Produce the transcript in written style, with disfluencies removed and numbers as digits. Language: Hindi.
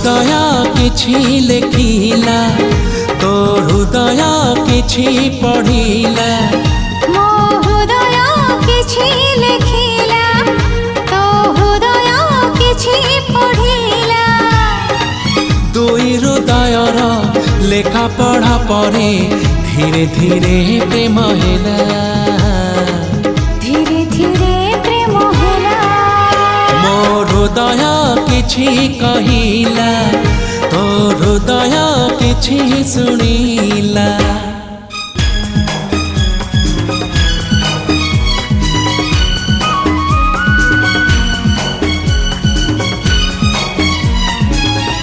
हृदय किछि लेखिला तो हृदय किछि पढ़िला मो हृदय किछि लेखिला तो हृदय किछि पढ़िला दुई हृदयर लेखा पढ़ा परे धीरे धीरे प्रेम हैला धीरे धीरे प्रेम हैला मो हृदय किछि कहिला तो हृदय किछि सुनी